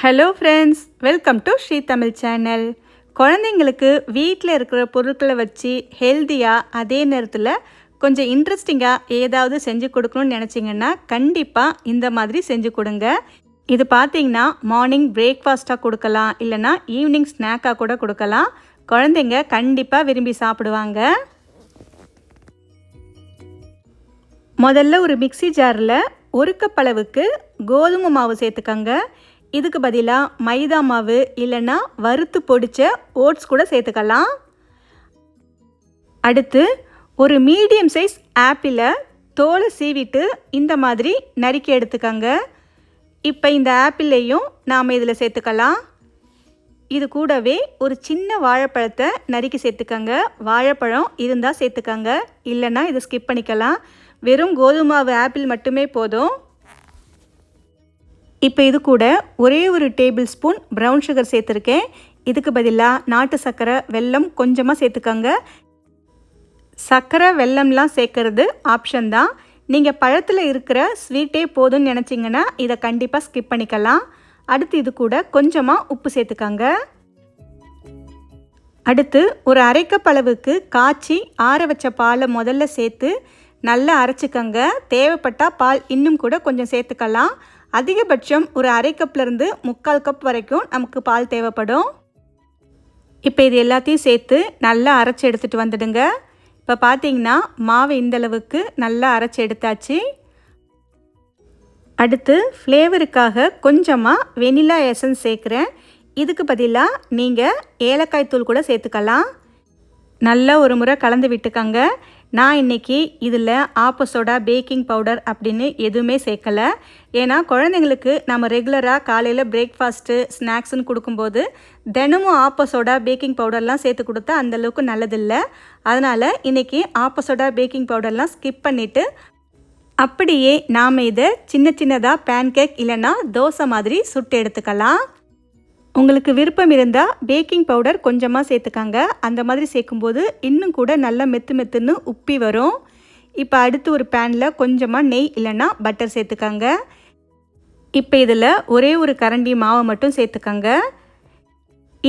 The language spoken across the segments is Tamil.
Hello friends, welcome to Sri Tamil channel. குழந்தைங்களுக்கு வீட்டில் இருக்கிற பொருட்களை வச்சு ஹெல்த்தியாக அதே நேரத்தில் கொஞ்சம் இன்ட்ரெஸ்டிங்காக ஏதாவது செஞ்சு கொடுக்கணும்னு நினச்சிங்கன்னா கண்டிப்பாக இந்த மாதிரி செஞ்சு கொடுங்க. இது பார்த்திங்கன்னா மார்னிங் பிரேக்ஃபாஸ்ட்டாக கொடுக்கலாம், இல்லைனா ஈவினிங் ஸ்நாக்காக கூட கொடுக்கலாம். குழந்தைங்க கண்டிப்பாக விரும்பி சாப்பிடுவாங்க. முதல்ல ஒரு மிக்ஸி ஜாரில் 1 கப் அளவுக்கு கோதுமை மாவு சேர்த்துக்கங்க. இதுக்கு பதிலாக மைதா மாவு இல்லைன்னா வறுத்து பொடிச்ச ஓட்ஸ் கூட சேர்த்துக்கலாம். அடுத்து ஒரு மீடியம் சைஸ் ஆப்பிளை தோலை சீவிட்டு இந்த மாதிரி நறுக்கி எடுத்துக்கங்க. இப்போ இந்த ஆப்பிளையும் நாம் இதில் சேர்த்துக்கலாம். இது கூடவே ஒரு சின்ன வாழைப்பழத்தை நறுக்கி சேர்த்துக்கங்க. வாழைப்பழம் இருந்தால் சேர்த்துக்கங்க, இல்லைன்னா இதை ஸ்கிப் பண்ணிக்கலாம். வெறும் கோதுமாவு ஆப்பிள் மட்டுமே போதும். இப்போ இது கூட ஒரே ஒரு டேபிள் ஸ்பூன் ப்ரௌன் சுகர் சேர்த்துருக்கேன். இதுக்கு பதிலாக நாட்டு சர்க்கரை, வெல்லம் கொஞ்சமாக சேர்த்துக்கோங்க. சர்க்கரை வெல்லம்லாம் சேர்க்கறது ஆப்ஷன் தான். நீங்கள் பழத்தில் இருக்கிற ஸ்வீட்டே போதும்னு நினச்சிங்கன்னா இதை கண்டிப்பாக ஸ்கிப் பண்ணிக்கலாம். அடுத்து இது கூட கொஞ்சமாக உப்பு சேர்த்துக்கோங்க. அடுத்து ஒரு 1/2 கப் அளவுக்கு காய்ச்சி ஆற வச்ச பாலை முதல்ல சேர்த்து நல்லா அரைச்சிக்கங்க. தேவைப்பட்டால் பால் இன்னும் கூட கொஞ்சம் சேர்த்துக்கலாம். அதிகபட்சம் ஒரு 1/2 கப்லேருந்து 3/4 கப் வரைக்கும் நமக்கு பால் தேவைப்படும். இப்போ இது எல்லாத்தையும் சேர்த்து நல்லா அரைச்சி எடுத்துகிட்டு வந்துடுங்க. இப்போ பார்த்தீங்கன்னா மாவு இந்தளவுக்கு நல்லா அரைச்சி எடுத்தாச்சு. அடுத்து ஃப்ளேவருக்காக கொஞ்சமாக வெனிலா எசன்ஸ் சேர்க்குறேன். இதுக்கு பதிலாக நீங்கள் ஏலக்காய் தூள் கூட சேர்த்துக்கலாம். நல்லா ஒரு முறை கலந்து விட்டுக்கங்க. நான் இன்றைக்கி இதில் ஆப்ப சோடா, பேக்கிங் பவுடர் அப்படின்னு எதுவுமே சேர்க்கலை. ஏன்னா குழந்தைங்களுக்கு நம்ம ரெகுலராக காலையில் பிரேக்ஃபாஸ்ட்டு ஸ்நாக்ஸுன்னு கொடுக்கும்போது தினமும் ஆப்ப சோடா, பேக்கிங் பவுடர்லாம் சேர்த்து கொடுத்தா அந்தளவுக்கு நல்லதில்லை. அதனால் இன்றைக்கி ஆப்ப சோடா, பேக்கிங் பவுடர்லாம் ஸ்கிப் பண்ணிவிட்டு அப்படியே நாம் இதை சின்ன சின்னதாக பேன்கேக் இல்லைன்னா தோசை மாதிரி சுட்டு எடுத்துக்கலாம். உங்களுக்கு விருப்பம் இருந்தால் பேக்கிங் பவுடர் கொஞ்சமாக சேர்த்துக்காங்க. அந்த மாதிரி சேர்க்கும்போது இன்னும் கூட நல்லா மெத்து மெத்துன்னு உப்பி வரும். இப்போ அடுத்து ஒரு பேனில் கொஞ்சமாக நெய் இல்லைன்னா பட்டர் சேர்த்துக்காங்க. இப்போ இதில் ஒரே ஒரு கரண்டி மாவை மட்டும் சேர்த்துக்கங்க.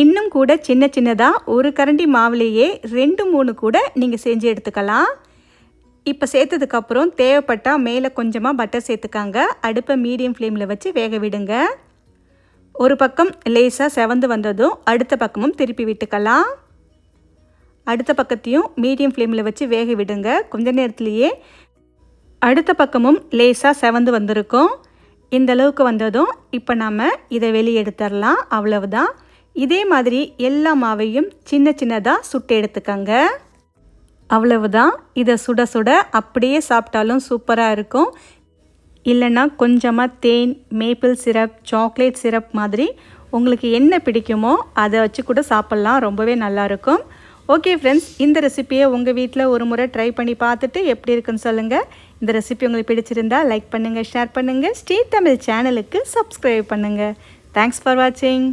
இன்னும் கூட சின்ன சின்னதாக ஒரு கரண்டி மாவுலேயே 2-3 கூட நீங்கள் செஞ்சு எடுத்துக்கலாம். இப்போ சேர்த்ததுக்கப்புறம் தேவைப்பட்டால் மேலே கொஞ்சமாக பட்டர் சேர்த்துக்காங்க. அடுப்பை மீடியம் ஃப்ளேமில் வச்சு வேக விடுங்க. ஒரு பக்கம் லேசாக செவந்து வந்ததும் அடுத்த பக்கமும் திருப்பி விட்டுக்கலாம். அடுத்த பக்கத்தையும் மீடியம் ஃப்ளேமில் வச்சு வேக விடுங்க. கொஞ்ச நேரத்துலேயே அடுத்த பக்கமும் லேசாக செவந்து வந்திருக்கும். இந்த அளவுக்கு வந்ததும் இப்போ நம்ம இதை வெளியே எடுத்துடலாம். அவ்வளவுதான். இதே மாதிரி எல்லா மாவையும் சின்ன சின்னதாக சுட்டு எடுத்துக்கங்க. அவ்வளவுதான். இதை சுட சுட அப்படியே சாப்பிட்டாலும் சூப்பராக இருக்கும். இல்லைன்னா கொஞ்சமாக தேன், மேப்பிள் சிரப், சாக்லேட் சிரப் மாதிரி உங்களுக்கு என்ன பிடிக்குமோ அதை வச்சு கூட சாப்பிட்லாம். ரொம்பவே நல்லாயிருக்கும். ஓகே ஃப்ரெண்ட்ஸ், இந்த ரெசிப்பியை உங்கள் வீட்டில் ஒரு முறை ட்ரை பண்ணி பார்த்துட்டு எப்படி இருக்குன்னு சொல்லுங்கள். இந்த ரெசிபி உங்களுக்கு பிடிச்சிருந்தா லைக் பண்ணுங்கள், ஷேர் பண்ணுங்கள். ஸ்ரீ தமிழ் சேனலுக்கு சப்ஸ்கிரைப் பண்ணுங்கள். தேங்க்ஸ் ஃபார் வாட்சிங்.